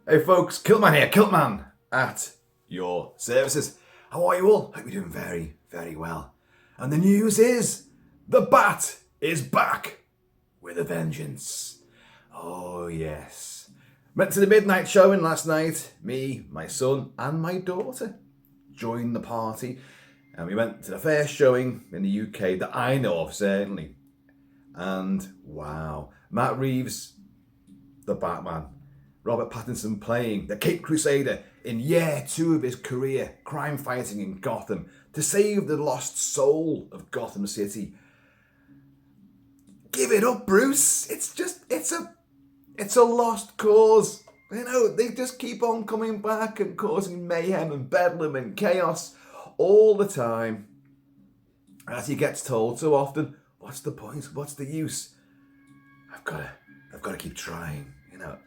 Hey folks, Kiltman here, Kiltman at your services. How are you all? Hope you're doing very, very well. And the news is, the Bat is back with a vengeance. Oh yes. Went to the midnight showing last night. Me, my son and my daughter joined the party. And we went to the first showing in the UK that I know of, certainly. And wow, Matt Reeves, the Batman. Robert Pattinson playing the Caped Crusader in year 2 of his career, crime fighting in Gotham to save the lost soul of Gotham City. Give it up, Bruce. It's a lost cause. You know, they just keep on coming back and causing mayhem and bedlam and chaos all the time. As he gets told so often, what's the point? What's the use? I've got to keep trying, you know.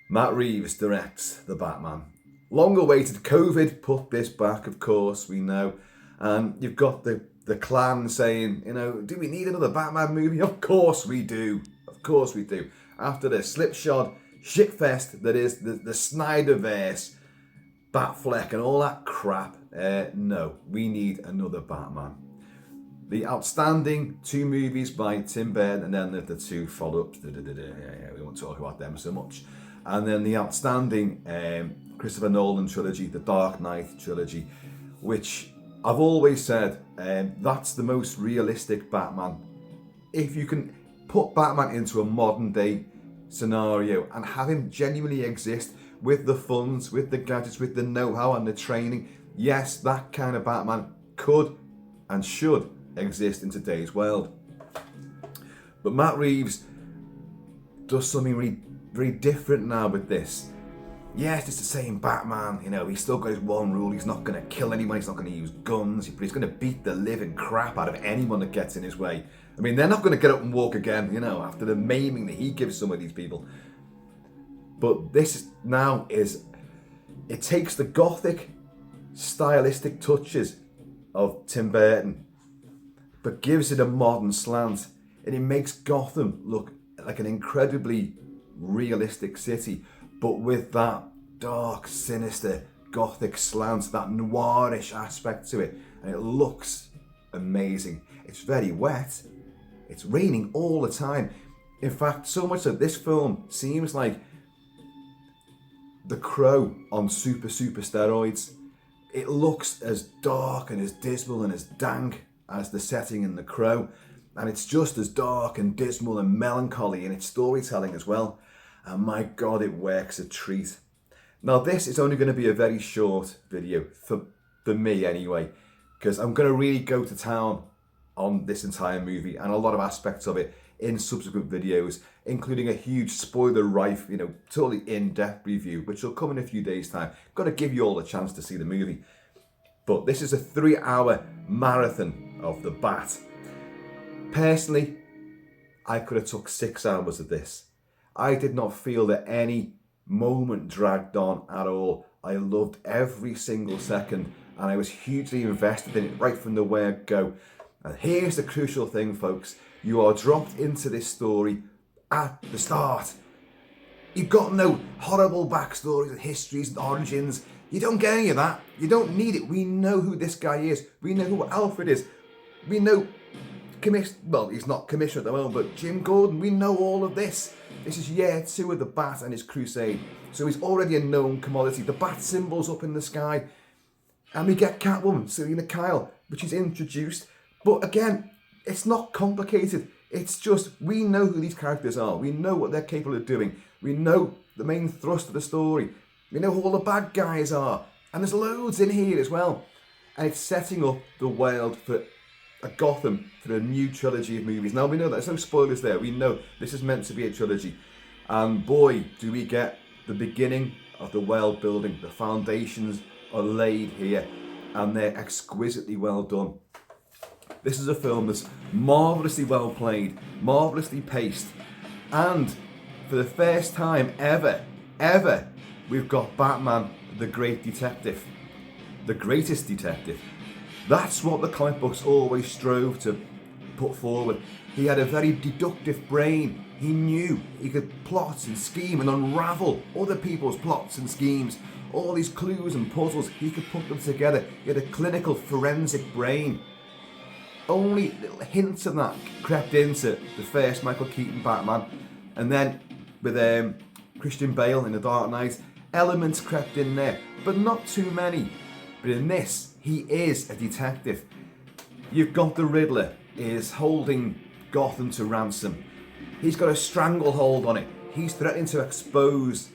Matt Reeves directs The Batman. Long awaited. COVID put this back, of course, we know. And you've got the clan saying, you know, do we need another Batman movie? Of course we do. Of course we do. After the slipshod shitfest that is the Snyderverse, Batfleck and all that crap, no, we need another Batman. The outstanding 2 movies by Tim Burton, and then the 2 follow-ups. We won't talk about them so much. And then the outstanding Christopher Nolan trilogy, the Dark Knight trilogy, which I've always said, that's the most realistic Batman. If you can put Batman into a modern day scenario and have him genuinely exist with the funds, with the gadgets, with the know-how and the training, yes, that kind of Batman could and should exist in today's world. But Matt Reeves does something really very different now with this. Yes, it's the same Batman, you know, he's still got his one rule, he's not going to kill anyone, he's not going to use guns, but he's going to beat the living crap out of anyone that gets in his way. I mean, they're not going to get up and walk again, you know, after the maiming that he gives some of these people. But this now is, it takes the gothic stylistic touches of Tim Burton, but gives it a modern slant, and it makes Gotham look like an incredibly realistic city, but with that dark, sinister, gothic slant, that noirish aspect to it, and it looks amazing. It's very wet. It's raining all the time. In fact, so much that this film seems like The Crow on super steroids. It looks as dark and as dismal and as dank as the setting in The Crow, and it's just as dark and dismal and melancholy in its storytelling as well. And my God, it works a treat. Now this is only going to be a very short video, for me anyway, because I'm going to really go to town on this entire movie and a lot of aspects of it in subsequent videos, including a huge spoiler-rife, you know, totally in-depth review, which will come in a few days' time. Got to give you all a chance to see the movie. But this is a 3-hour marathon of The Bat. Personally, I could have took 6 hours of this. I did not feel that any moment dragged on at all. I loved every single second, and I was hugely invested in it right from the word go. And here's the crucial thing, folks. You are dropped into this story at the start. You've got no horrible backstories and histories and origins. You don't get any of that. You don't need it. We know who this guy is. We know who Alfred is. We know well, he's not commissioner at the moment, but Jim Gordon, we know all of this. This is year 2 of the Bat and his crusade. So he's already a known commodity. The Bat symbol's up in the sky. And we get Catwoman, Selina Kyle, which is introduced. But again, it's not complicated. It's just, we know who these characters are. We know what they're capable of doing. We know the main thrust of the story. We know who all the bad guys are. And there's loads in here as well. And it's setting up the world for a Gotham, for a new trilogy of movies. Now we know there's no spoilers there. We know this is meant to be a trilogy. And boy, do we get the beginning of the world building. The foundations are laid here and they're exquisitely well done. This is a film that's marvellously well played, marvellously paced, and for the first time ever, we've got Batman, the great detective, the greatest detective. That's what the comic books always strove to put forward. He had a very deductive brain. He knew he could plot and scheme and unravel other people's plots and schemes. All these clues and puzzles, he could put them together. He had a clinical forensic brain. Only little hints of that crept into the first Michael Keaton Batman. And then with Christian Bale in The Dark Knight, elements crept in there, but not too many. But in this, he is a detective. You've got the Riddler is holding Gotham to ransom. He's got a stranglehold on it. He's threatening to expose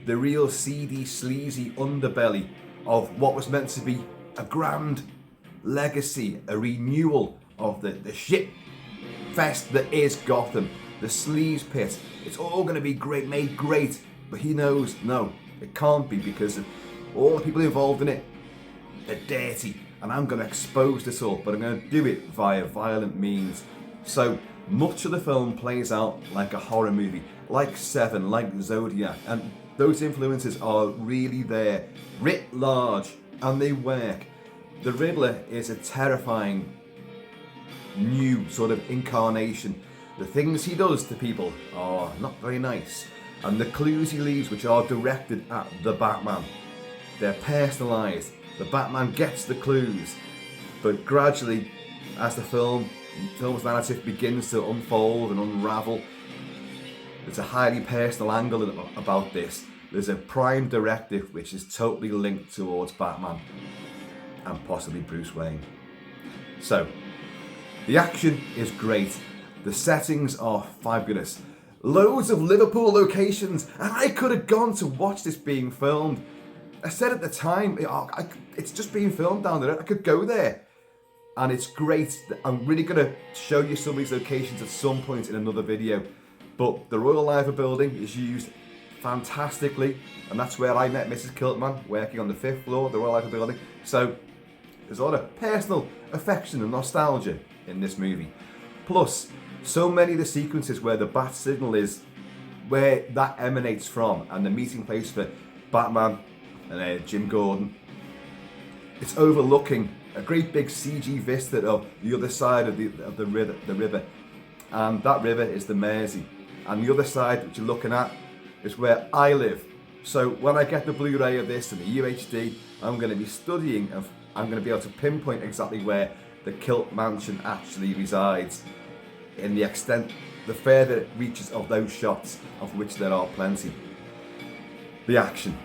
the real seedy, sleazy underbelly of what was meant to be a grand legacy, a renewal of the shit fest that is Gotham, the sleaze pit. It's all going to be great, made great, but he knows, no, it can't be, because of all the people involved in it. They're dirty, and I'm going to expose this all, but I'm going to do it via violent means. So much of the film plays out like a horror movie, like Seven, like Zodiac, and those influences are really there, writ large, and they work. The Riddler is a terrifying new sort of incarnation. The things he does to people are not very nice, and the clues he leaves, which are directed at the Batman, they're personalised. The Batman gets the clues, but gradually, as the film's narrative begins to unfold and unravel, there's a highly personal angle about this. There's a prime directive which is totally linked towards Batman and possibly Bruce Wayne. So, the action is great. The settings are fabulous. Loads of Liverpool locations, and I could have gone to watch this being filmed. I said at the time, it's just being filmed down there. I could go there. And it's great. I'm really going to show you some of these locations at some point in another video. But the Royal Liver Building is used fantastically, and that's where I met Mrs. Kiltman, working on the 5th floor of the Royal Liver Building. So there's a lot of personal affection and nostalgia in this movie. Plus, so many of the sequences where the bat signal is, where that emanates from, and the meeting place for Batman and Jim Gordon, it's overlooking a great big CG vista of the other side of the river, and that river is the Mersey, and the other side which you're looking at is where I live. So when I get the Blu-ray of this and the UHD, I'm going to be studying, and I'm going to be able to pinpoint exactly where the Kilt Mansion actually resides, in the extent, the further reaches of those shots, of which there are plenty. The action,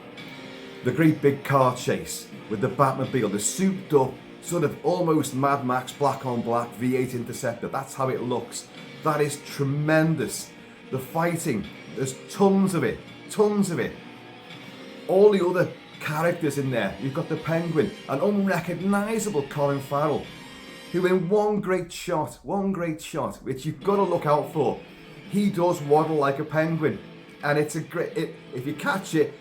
the great big car chase with the Batmobile, the souped up, sort of almost Mad Max black on black V8 Interceptor, that's how it looks. That is tremendous. The fighting, there's tons of it. All the other characters in there, you've got the Penguin, an unrecognisable Colin Farrell, who in one great shot, which you've got to look out for, he does waddle like a penguin, and it's a great. If you catch it,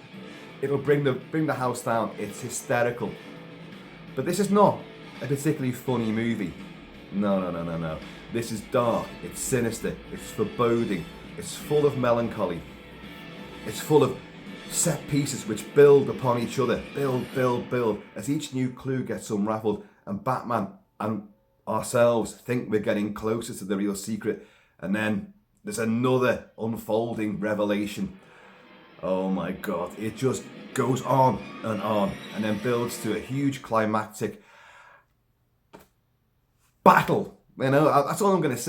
it'll bring the house down. It's hysterical. But this is not a particularly funny movie. No. This is dark. It's sinister. It's foreboding. It's full of melancholy. It's full of set pieces which build upon each other. Build. As each new clue gets unraveled, and Batman and ourselves think we're getting closer to the real secret, and then there's another unfolding revelation. Oh my God, it just goes on, and then builds to a huge climactic battle. You know, that's all I'm going to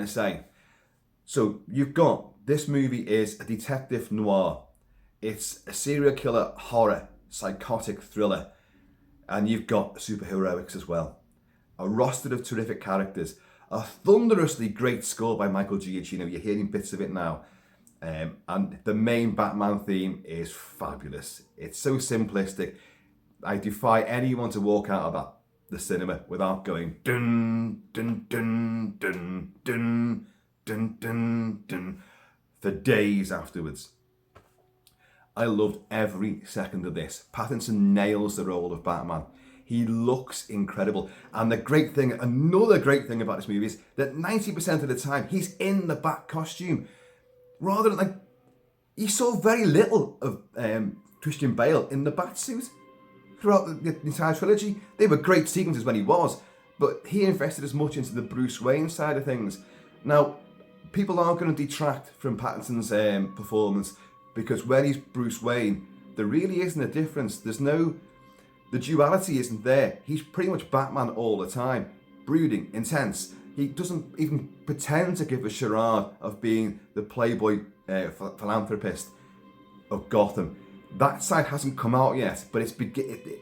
say. So you've got, this movie is a detective noir. It's a serial killer horror, psychotic thriller, and you've got superheroics as well. A roster of terrific characters, a thunderously great score by Michael Giacchino. You're hearing bits of it now. And the main Batman theme is fabulous. It's so simplistic. I defy anyone to walk out of the cinema without going dun dun dun dun dun dun dun dun for days afterwards. I loved every second of this. Pattinson nails the role of Batman. He looks incredible. And another great thing about this movie is that 90% of the time he's in the Bat costume. Rather than you saw very little of Christian Bale in the Bat suit throughout the entire trilogy. They were great sequences when he was, but he invested as much into the Bruce Wayne side of things. Now, people aren't going to detract from Pattinson's performance, because when he's Bruce Wayne, there really isn't a difference. The duality isn't there. He's pretty much Batman all the time. Brooding, intense. He doesn't even pretend to give a charade of being the playboy philanthropist of Gotham. That side hasn't come out yet, but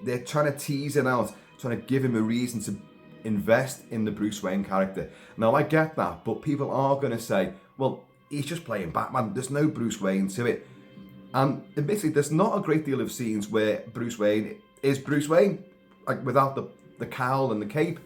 they're trying to tease it out, trying to give him a reason to invest in the Bruce Wayne character. Now, I get that, but people are going to say, well, he's just playing Batman. There's no Bruce Wayne to it. And admittedly, there's not a great deal of scenes where Bruce Wayne is Bruce Wayne, like without the cowl and the cape.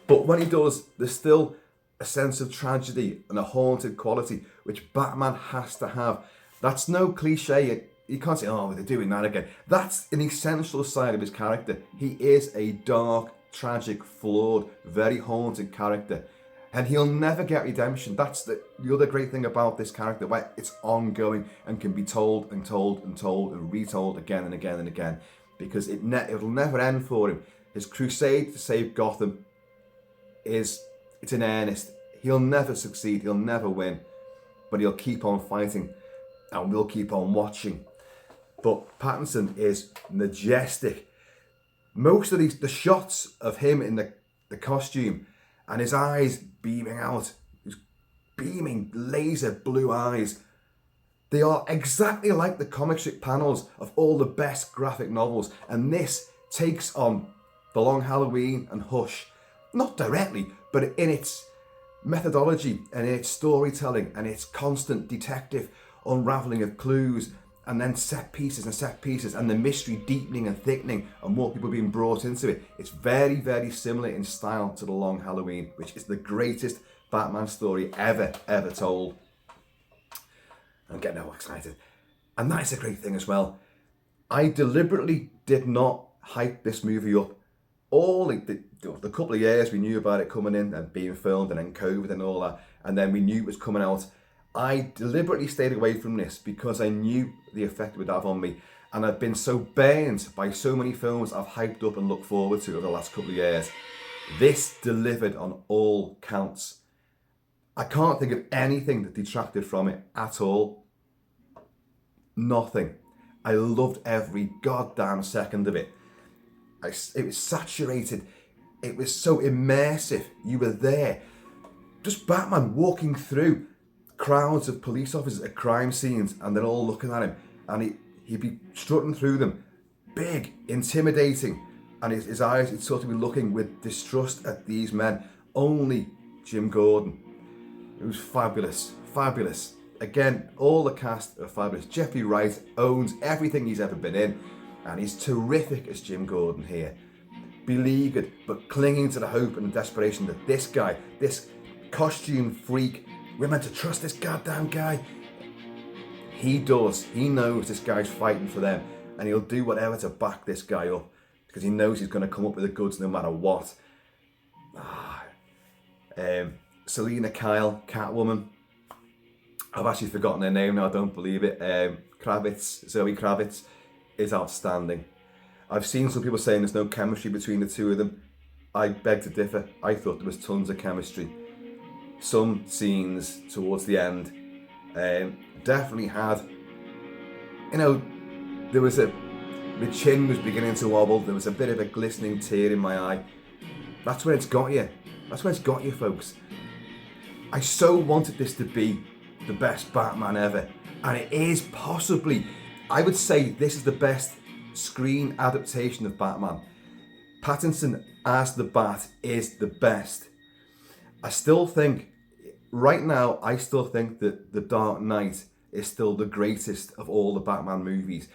But when he does, there's still a sense of tragedy and a haunted quality, which Batman has to have. That's no cliche. You can't say, oh, they're doing that again. That's an essential side of his character. He is a dark, tragic, flawed, very haunted character. And he'll never get redemption. That's the other great thing about this character, where it's ongoing and can be told and told and told and retold again and again and again. Because it'll never end for him. His crusade to save Gotham it's in earnest. He'll never succeed, he'll never win, but he'll keep on fighting and we'll keep on watching. But Pattinson is majestic. Most of the shots of him in the costume and his eyes beaming out, his beaming laser blue eyes, they are exactly like the comic strip panels of all the best graphic novels. And this takes on The Long Halloween and Hush, not directly, but in its methodology and its storytelling and its constant detective unraveling of clues, and then set pieces and the mystery deepening and thickening and more people being brought into it. It's very, very similar in style to The Long Halloween, which is the greatest Batman story ever told. I'm getting all excited. And that is a great thing as well. I deliberately did not hype this movie up. All the couple of years we knew about it coming in and being filmed, and then COVID and all that, and then we knew it was coming out, I deliberately stayed away from this because I knew the effect it would have on me. And I've been so burned by so many films I've hyped up and looked forward to over the last couple of years. This delivered on all counts. I can't think of anything that detracted from it at all. Nothing. I loved every goddamn second of it. It was saturated. It was so immersive. You were there. Just Batman walking through crowds of police officers at crime scenes, and they're all looking at him, and he'd be strutting through them, big, intimidating, and his eyes, he'd sort of be looking with distrust at these men. Only Jim Gordon. It was fabulous. Again, all the cast are fabulous. Jeffrey Wright owns everything he's ever been in, and he's terrific as Jim Gordon here. Beleaguered, but clinging to the hope and the desperation that this guy, this costume freak, we're meant to trust this goddamn guy. He does. He knows this guy's fighting for them, and he'll do whatever to back this guy up, because he knows he's going to come up with the goods no matter what. Selina Kyle, Catwoman. I've actually forgotten her name now, I don't believe it. Zoe Kravitz is outstanding. I've seen some people saying there's no chemistry between the two of them. I beg to differ. I thought there was tons of chemistry. Some scenes towards the end definitely had, there was the chin was beginning to wobble, there was a bit of a glistening tear in my eye. That's when it's got you. That's when it's got you, folks. I so wanted this to be the best Batman ever, and it is possibly. I would say this is the best screen adaptation of Batman. Pattinson as the Bat is the best. I still think, right now, that The Dark Knight is still the greatest of all the Batman movies.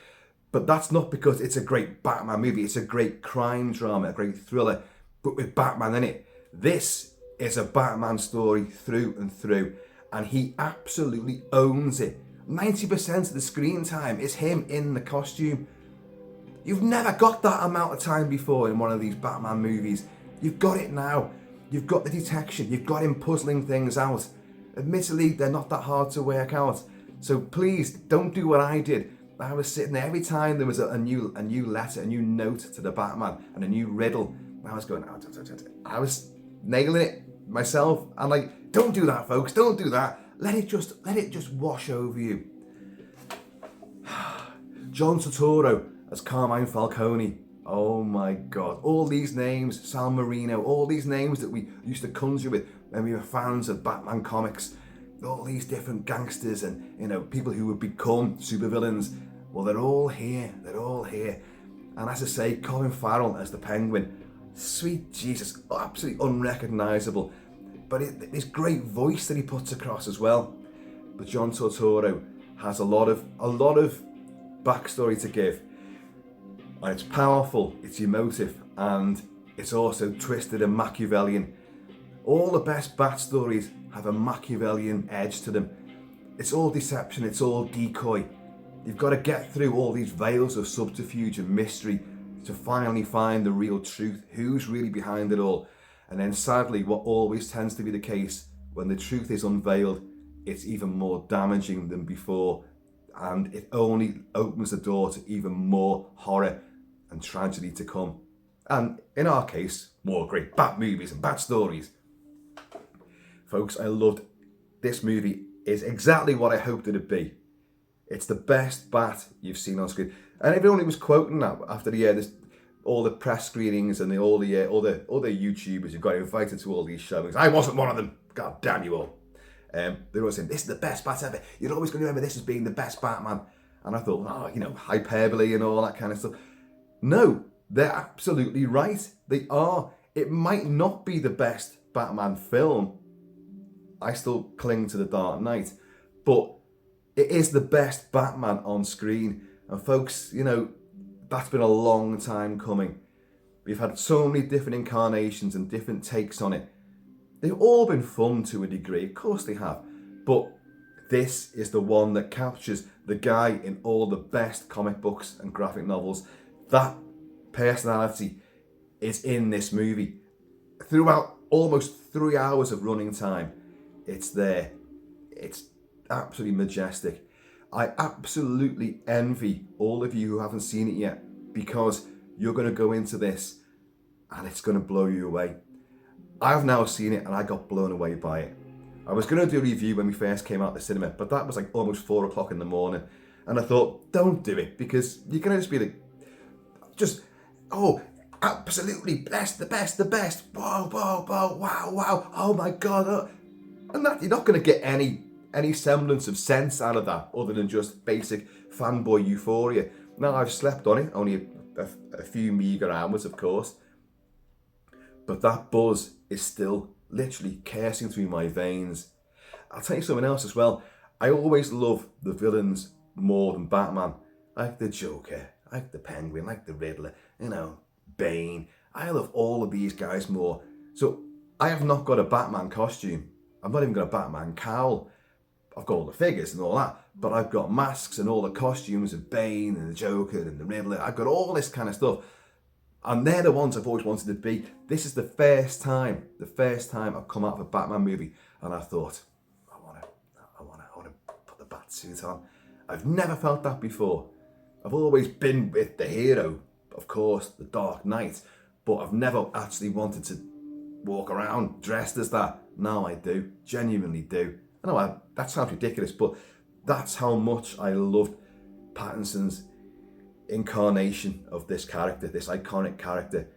But that's not because it's a great Batman movie, it's a great crime drama, a great thriller, but with Batman in it. This is a Batman story through and through, and he absolutely owns it. 90% of the screen time is him in the costume. You've never got that amount of time before in one of these Batman movies. You've got it now. You've got the detection. You've got him puzzling things out. Admittedly, they're not that hard to work out. So please, don't do what I did. I was sitting there every time there was a new letter, a new note to the Batman, and a new riddle. I was going, I was nailing it myself. And Don't do that, folks. Don't do that. Let it just wash over you. John Turturro as Carmine Falcone. Oh my God. All these names, Sal Marino, all these names that we used to conjure with when we were fans of Batman comics. All these different gangsters and, people who would become supervillains. Well, they're all here. They're all here. And as I say, Colin Farrell as the Penguin. Sweet Jesus, absolutely unrecognisable. But this great voice that he puts across as well. But John Turturro has a lot of backstory to give. And it's powerful, it's emotive, and it's also twisted and Machiavellian. All the best Bat stories have a Machiavellian edge to them. It's all deception, it's all decoy. You've got to get through all these veils of subterfuge and mystery to finally find the real truth, who's really behind it all. And then sadly, what always tends to be the case, when the truth is unveiled, it's even more damaging than before, and it only opens the door to even more horror and tragedy to come. And in our case, more great Bat movies and Bat stories. Folks, I loved this movie. Is exactly what I hoped it'd be. It's the best Bat you've seen on screen. And everyone was quoting that after all the press screenings and all the YouTubers who got invited to all these showings. I wasn't one of them. God damn you all. They were all saying, this is the best Bat ever. You're always going to remember this as being the best Batman. And I thought, hyperbole and all that kind of stuff. No, they're absolutely right. They are. It might not be the best Batman film. I still cling to The Dark Knight. But it is the best Batman on screen. And folks, that's been a long time coming. We've had so many different incarnations and different takes on it. They've all been fun to a degree, of course they have. But this is the one that captures the guy in all the best comic books and graphic novels. That personality is in this movie. Throughout almost 3 hours of running time, it's there. It's absolutely majestic. I absolutely envy all of you who haven't seen it yet, because you're going to go into this and it's going to blow you away. I've now seen it and I got blown away by it. I was going to do a review when we first came out the cinema, but that was like almost 4 o'clock in the morning. And I thought, don't do it, because you're going to just be like, absolutely best, the best. Wow, oh my God. And that you're not going to get any semblance of sense out of that other than just basic fanboy euphoria. Now, I've slept on it, only a few meagre hours, of course. But that buzz is still literally coursing through my veins. I'll tell you something else as well. I always love the villains more than Batman. Like the Joker, like the Penguin, like the Riddler, Bane. I love all of these guys more. So I have not got a Batman costume. I've not even got a Batman cowl. I've got all the figures and all that, but I've got masks and all the costumes of Bane and the Joker and the Riddler. I've got all this kind of stuff. And they're the ones I've always wanted to be. This is the first time I've come out of a Batman movie and I thought, I want to put the bat suit on. I've never felt that before. I've always been with the hero, of course, the Dark Knight, but I've never actually wanted to walk around dressed as that. Now I do, genuinely do. I know that sounds ridiculous, but that's how much I loved Pattinson's incarnation of this character, this iconic character.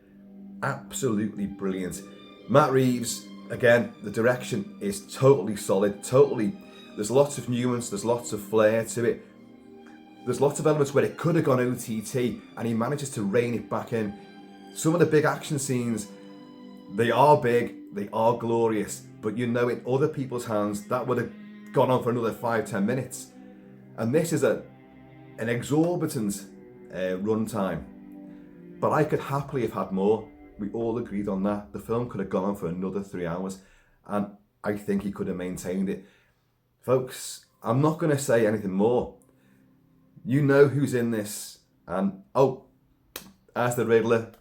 Absolutely brilliant. Matt Reeves, again, the direction is totally solid, there's lots of nuance, there's lots of flair to it. There's lots of elements where it could have gone OTT and he manages to rein it back in. Some of the big action scenes, they are big, they are glorious, but in other people's hands, that would have gone on for another 5-10 minutes. And this is an exorbitant runtime. But I could happily have had more. We all agreed on that. The film could have gone on for another 3 hours, and I think he could have maintained it. Folks, I'm not going to say anything more. You know who's in this. And, as the Riddler,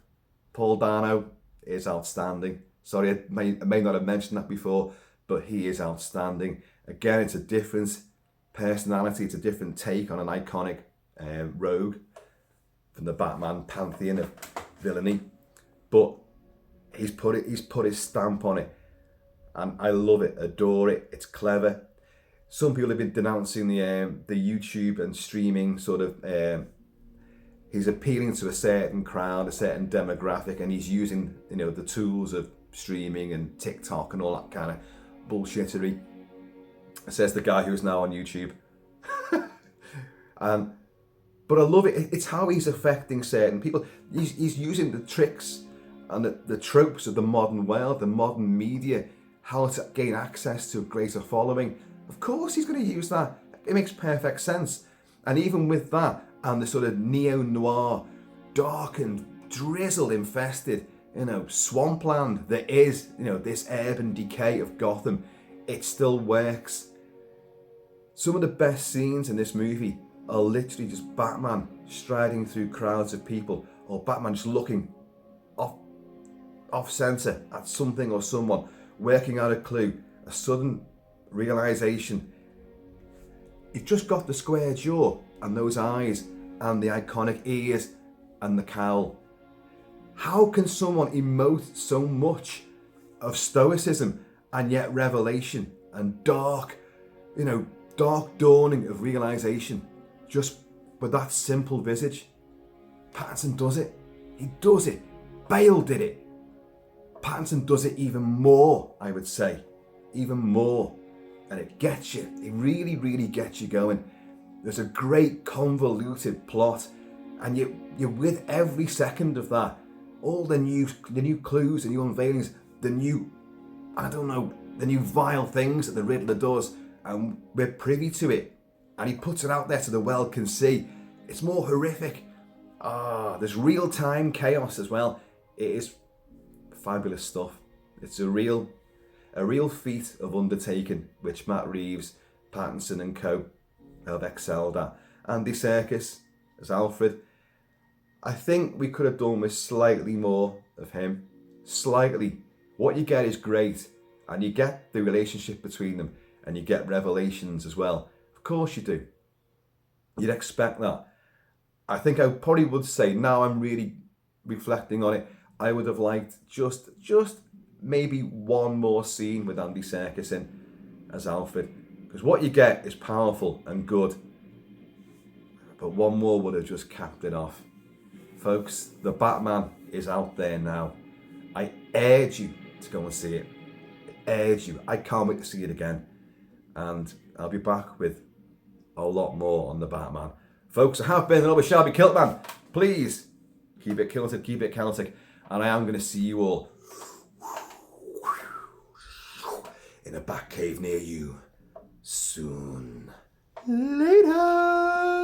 Paul Dano is outstanding. Sorry, I may not have mentioned that before, but he is outstanding. Again, it's a different personality, it's a different take on an iconic rogue from the Batman pantheon of villainy. But he's put his stamp on it. and I love it, adore it. It's clever. Some people have been denouncing the YouTube and streaming sort of. He's appealing to a certain crowd, a certain demographic, and he's using the tools of streaming and TikTok and all that kind of bullshittery. Says the guy who's now on YouTube. But I love it. It's how he's affecting certain people. He's using the tricks and the tropes of the modern world, the modern media, how to gain access to a greater following. Of course he's going to use that. It makes perfect sense. And even with that, and the sort of neo-noir, darkened, drizzle-infested, swampland that is, this urban decay of Gotham, it still works. Some of the best scenes in this movie are literally just Batman striding through crowds of people, or Batman just looking off center at something or someone, working out a clue, a sudden realization. You've just got the square jaw and those eyes and the iconic ears and the cowl. How can someone emote so much of stoicism and yet revelation and dark dawning of realization just with that simple visage? Pattinson does it. He does it. Bale did it. Pattinson does it even more, I would say. Even more. And it gets you. It really, really gets you going. There's a great convoluted plot, and you're with every second of that. All the new clues, the new unveilings, the new vile things that the Riddler does, and we're privy to it. And he puts it out there so the world can see. It's more horrific. There's real-time chaos as well. It is fabulous stuff. It's a real feat of undertaking, which Matt Reeves, Pattinson and co have excelled at. Andy Serkis as Alfred. I think we could have done with slightly more of him. Slightly. What you get is great, and you get the relationship between them, and you get revelations as well. Of course you do. You'd expect that. I think I probably would say, now I'm really reflecting on it, I would have liked just maybe one more scene with Andy Serkis in as Alfred. Because what you get is powerful and good. But one more would have just capped it off. Folks, The Batman is out there now. I urge you to go and see it. I urge you. I can't wait to see it again. And I'll be back with a lot more on The Batman. Folks, I have been another Shelby Kiltman. Please keep it kilted, keep it Celtic. And I am going to see you all in a Batcave near you soon. Later.